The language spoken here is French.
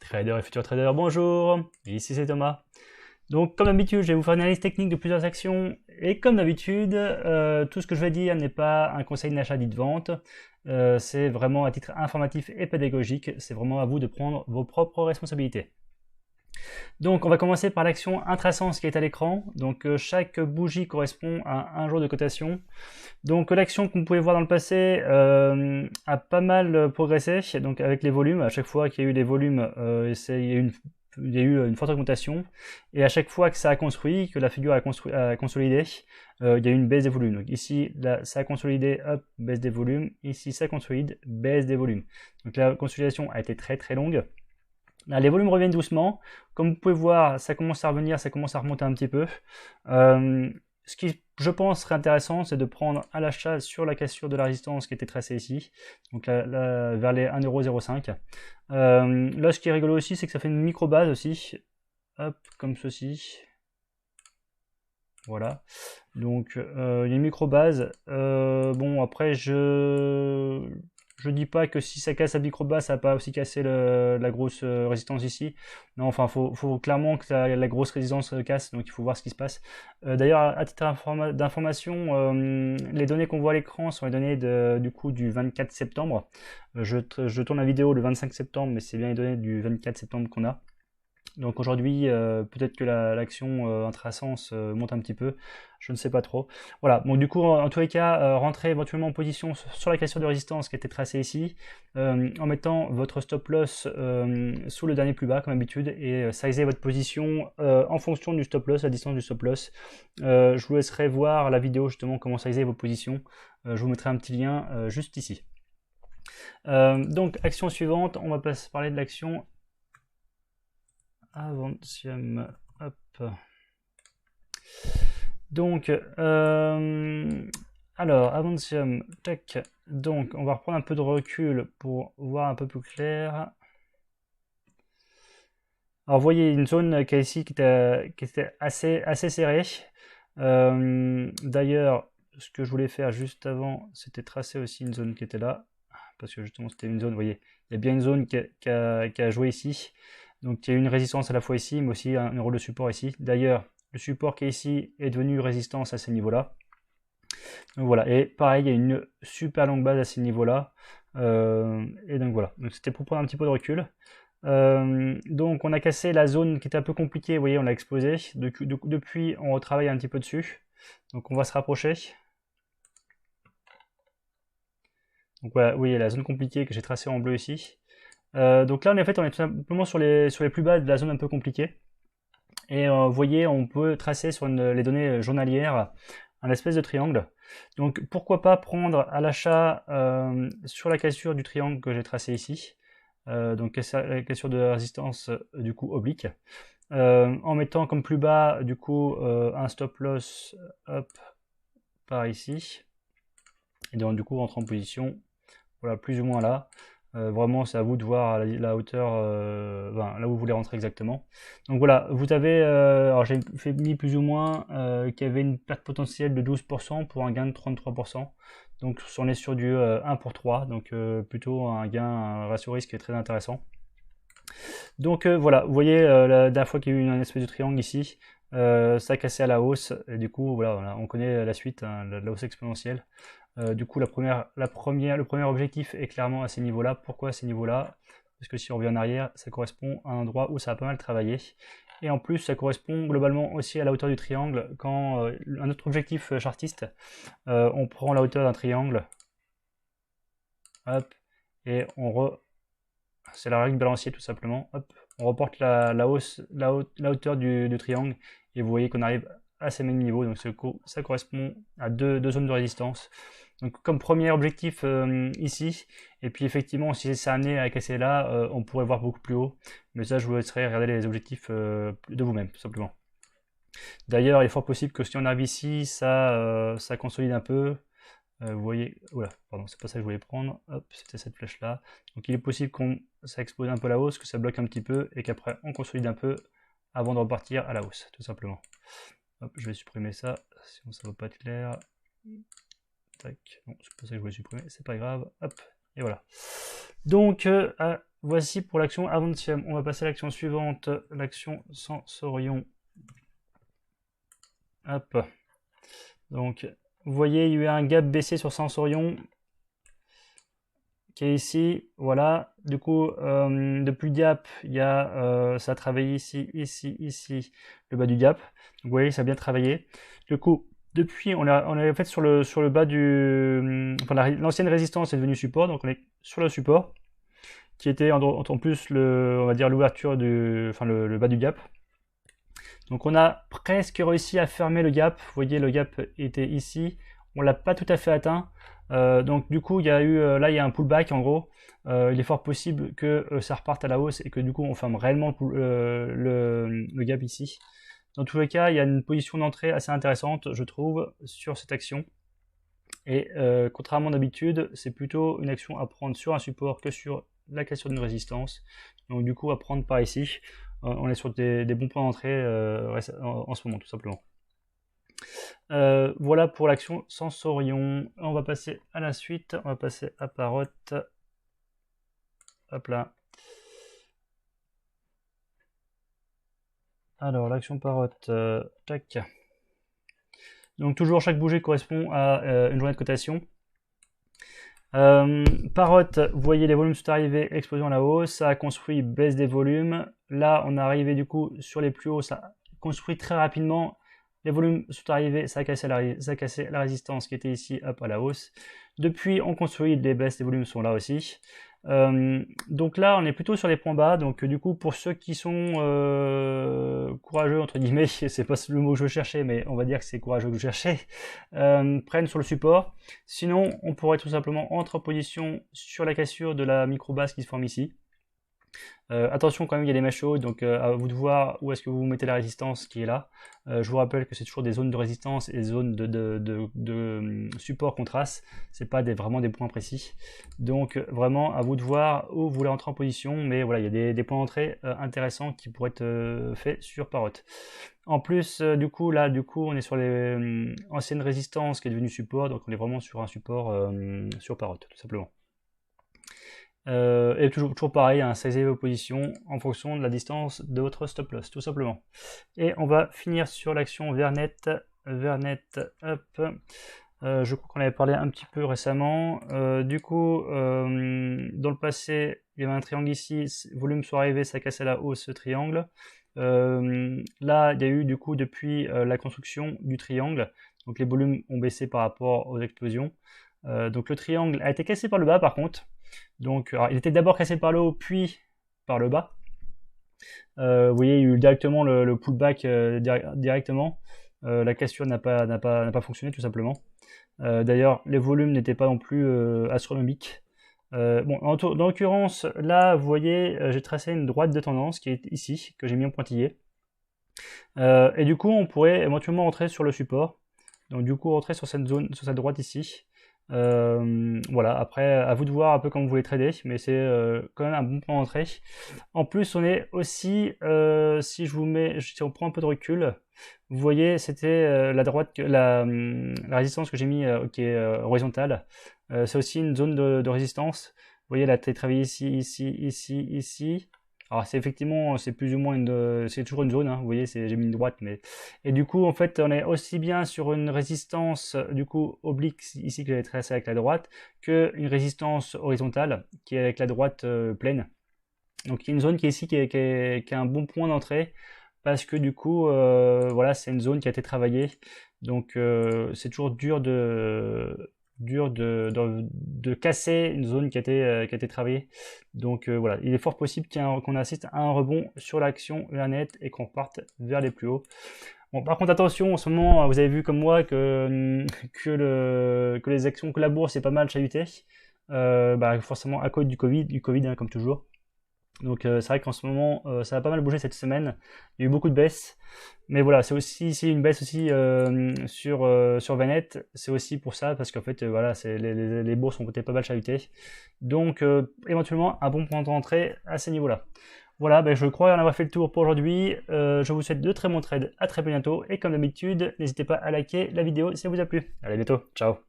Trader et futur trader, bonjour, ici c'est Thomas. Donc comme d'habitude, je vais vous faire une analyse technique de plusieurs actions et comme d'habitude, tout ce que je vais dire n'est pas un conseil d'achat ni de vente, c'est vraiment à titre informatif et pédagogique, c'est vraiment à vous de prendre vos propres responsabilités. Donc on va commencer par l'action intrasens qui est à l'écran, donc chaque bougie correspond à un jour de cotation. Donc l'action que vous pouvez voir dans le passé a pas mal progressé, donc avec les volumes, à chaque fois qu'il y a eu des volumes, il y a eu une forte augmentation, et à chaque fois que ça a construit, que la figure a consolidé, il y a eu une baisse des volumes. Donc ici, là, ça a consolidé, hop, baisse des volumes, ici ça consolide, baisse des volumes. Donc la consolidation a été très très longue. Là, les volumes reviennent doucement. Comme vous pouvez voir, ça commence à revenir, ça commence à remonter un petit peu. Ce qui, je pense, serait intéressant, c'est de prendre à l'achat sur la cassure de la résistance qui était tracée ici, donc là, vers les 1,05 €. Là, ce qui est rigolo aussi, c'est que ça fait une micro-base aussi, hop, comme ceci. Voilà. Donc, il y a une micro-base. Bon, après, je dis pas que si ça casse la micro-base, ça va pas aussi casser la grosse résistance ici. Non, enfin, faut clairement que la grosse résistance casse, donc il faut voir ce qui se passe. D'ailleurs, à titre d'information, les données qu'on voit à l'écran sont les données du coup du 24 septembre. Je tourne la vidéo le 25 septembre, mais c'est bien les données du 24 septembre qu'on a. Donc aujourd'hui, peut-être que l'action intrasens monte un petit peu, je ne sais pas trop. Voilà, donc du coup, en tous les cas, rentrez éventuellement en position sur la cassure de résistance qui a été tracée ici, en mettant votre stop loss sous le dernier plus bas, comme d'habitude, et sizez votre position en fonction du stop loss, la distance du stop loss. Je vous laisserai voir la vidéo justement comment sizer vos positions. Je vous mettrai un petit lien juste ici. Donc, action suivante, on va parler de l'action Avantium, hop. Donc, alors, Avantium, tac. Donc, on va reprendre un peu de recul pour voir un peu plus clair. Alors, vous voyez une zone qui est ici qui était assez serrée. D'ailleurs, ce que je voulais faire juste avant, c'était tracer aussi une zone qui était là. Parce que justement, c'était une zone, vous voyez, il y a bien une zone qui a joué ici. Donc il y a une résistance à la fois ici, mais aussi un rôle de support ici. D'ailleurs, le support qui est ici est devenu résistance à ces niveaux-là. Donc voilà, et pareil, il y a une super longue base à ces niveaux-là. Et donc voilà, donc c'était pour prendre un petit peu de recul. Donc on a cassé la zone qui était un peu compliquée, vous voyez, on l'a explosé. Depuis, on retravaille un petit peu dessus. Donc on va se rapprocher. Donc voilà, vous voyez la zone compliquée que j'ai tracée en bleu ici. Donc là, en fait, on est tout simplement sur les plus bas de la zone un peu compliquée. Et vous voyez, on peut tracer sur les données journalières un espèce de triangle. Donc pourquoi pas prendre à l'achat sur la cassure du triangle que j'ai tracé ici, donc cassure de résistance du coup oblique, en mettant comme plus bas du coup un stop loss hop, par ici, et donc du coup rentrer en position, voilà, plus ou moins là. Vraiment, c'est à vous de voir la hauteur, là où vous voulez rentrer exactement. Donc voilà, vous avez, alors j'ai mis plus ou moins qu'il y avait une perte potentielle de 12% pour un gain de 33%. Donc on est sur du 1 pour 3, donc plutôt un ratio risque très intéressant. Donc voilà, vous voyez la dernière fois qu'il y a eu une espèce de triangle ici, ça a cassé à la hausse, et du coup voilà, on connaît la suite, hein, la hausse exponentielle. Du coup, le premier objectif est clairement à ces niveaux-là. Pourquoi à ces niveaux-là? Parce que si on revient en arrière, ça correspond à un endroit où ça a pas mal travaillé. Et en plus, ça correspond globalement aussi à la hauteur du triangle. Quand un autre objectif chartiste, on prend la hauteur d'un triangle, hop, et c'est la règle du balancier tout simplement. Hop, on reporte la hauteur du triangle, et vous voyez qu'on arrive à ces mêmes niveaux. Donc ça correspond à deux zones de résistance. Donc comme premier objectif ici, et puis effectivement si ça amené à casser là, on pourrait voir beaucoup plus haut, mais ça je vous laisserai regarder les objectifs de vous-même tout simplement. D'ailleurs il est fort possible que si on arrive ici, ça consolide un peu, vous voyez, voilà, pardon, c'est pas ça que je voulais prendre, hop, c'était cette flèche là, donc il est possible ça explose un peu la hausse, que ça bloque un petit peu, et qu'après on consolide un peu avant de repartir à la hausse, tout simplement. Hop, je vais supprimer ça, sinon ça va pas être clair. Tac, non, c'est pas ça que je voulais supprimer, c'est pas grave, hop, et voilà. Donc, voici pour l'action Avantiem. On va passer à l'action suivante, l'action Sensorion. Hop. Donc, vous voyez, il y a eu un gap baissé sur Sensorion qui est ici. Voilà. Du coup, depuis le gap, il y a, ça a travaillé ici, ici, le bas du gap. Donc, vous voyez, ça a bien travaillé. Du coup, depuis, on a fait sur le bas du, enfin, l'ancienne résistance est devenue support. Donc, on est sur le support qui était en plus on va dire l'ouverture du, enfin, le bas du gap. Donc on a presque réussi à fermer le gap. Vous voyez, le gap était ici. On l'a pas tout à fait atteint. Donc du coup, il y a eu, là, il y a un pullback en gros. Il est fort possible que ça reparte à la hausse et que du coup, on ferme réellement le gap ici. Dans tous les cas, il y a une position d'entrée assez intéressante, je trouve, sur cette action. Et contrairement d'habitude, c'est plutôt une action à prendre sur un support que sur la cassure d'une résistance. Donc du coup, à prendre par ici. On est sur des bons points d'entrée en ce moment, tout simplement. Voilà pour l'action Sensorion. On va passer à la suite. On va passer à Parrot. Hop là. Alors, l'action Parrot. Tac. Donc, toujours chaque bougie correspond à une journée de cotation. Parrot, vous voyez les volumes sont arrivés, explosion à la hausse, ça a construit baisse des volumes. Là, on est arrivé du coup sur les plus hauts, ça a construit très rapidement. Les volumes sont arrivés, ça a cassé la résistance qui était ici, hop, à la hausse. Depuis, on construit des baisses, les volumes sont là aussi. Donc là, on est plutôt sur les points bas. Donc du coup, pour ceux qui sont courageux, entre guillemets, c'est pas le mot que je cherchais, mais on va dire que c'est courageux que je cherchais, prennent sur le support. Sinon, on pourrait tout simplement entrer en position sur la cassure de la micro-base qui se forme ici. Attention quand même, il y a des mèches chaudes, donc à vous de voir où est-ce que vous mettez la résistance qui est là. Je vous rappelle que c'est toujours des zones de résistance et des zones de support qu'on trace, c'est pas vraiment des points précis. Donc vraiment à vous de voir où vous voulez entrer en position, mais voilà, il y a des points d'entrée intéressants qui pourraient être faits sur Parrot. En plus, du coup, on est sur les anciennes résistances qui est devenue support, donc on est vraiment sur un support sur Parrot, tout simplement. Et toujours pareil, hein, saisissez vos positions en fonction de la distance de votre stop loss, tout simplement. Et on va finir sur l'action Vernet. Vernet, hop. Je crois qu'on avait parlé un petit peu récemment. Du coup, dans le passé, il y avait un triangle ici, volume sont arrivés, ça cassait la hausse ce triangle. Là, il y a eu du coup depuis la construction du triangle, donc les volumes ont baissé par rapport aux explosions. Donc le triangle a été cassé par le bas par contre. Donc, alors, il était d'abord cassé par le haut, puis par le bas. Vous voyez, il y a eu directement le pullback directement. La cassure n'a pas fonctionné tout simplement. D'ailleurs, les volumes n'étaient pas non plus astronomiques. Bon, dans l'occurrence, là, vous voyez, j'ai tracé une droite de tendance qui est ici, que j'ai mis en pointillé. Et du coup, on pourrait éventuellement entrer sur le support. Donc, du coup, rentrer sur cette zone, sur cette droite ici. Voilà, après à vous de voir un peu comme vous voulez trader, mais c'est quand même un bon point d'entrée. En plus, on est aussi, si on prend un peu de recul, vous voyez, c'était la droite, la résistance que j'ai mis qui est horizontale. C'est aussi une zone de résistance. Vous voyez, là, tu as travaillé ici, ici. Alors c'est effectivement, c'est plus ou moins c'est toujours une zone, hein, vous voyez, j'ai mis une droite, mais et du coup en fait on est aussi bien sur une résistance du coup oblique ici que j'avais tracé avec la droite, que une résistance horizontale qui est avec la droite pleine. Donc il y a une zone qui est ici qui est un bon point d'entrée parce que du coup voilà, c'est une zone qui a été travaillée, donc c'est toujours dur de casser une zone qui a été travaillée. Donc voilà, il est fort possible qu'on assiste à un rebond sur l'action Vernet et qu'on parte vers les plus hauts. Bon, par contre, attention, en ce moment, vous avez vu comme moi que les actions, que la bourse est pas mal chahutée. Forcément à cause du Covid, hein, comme toujours. Donc c'est vrai qu'en ce moment, ça a pas mal bougé cette semaine. Il y a eu beaucoup de baisses. Mais voilà, c'est aussi une baisse aussi sur Vanet. C'est aussi pour ça, parce qu'en fait, voilà, les bourses ont peut-être pas mal chahuté. Donc éventuellement, un bon point d'entrée à ces niveaux-là. Voilà, je crois en avoir fait le tour pour aujourd'hui. Je vous souhaite de très bons trades. À très bientôt. Et comme d'habitude, n'hésitez pas à liker la vidéo si elle vous a plu. Allez, à bientôt. Ciao.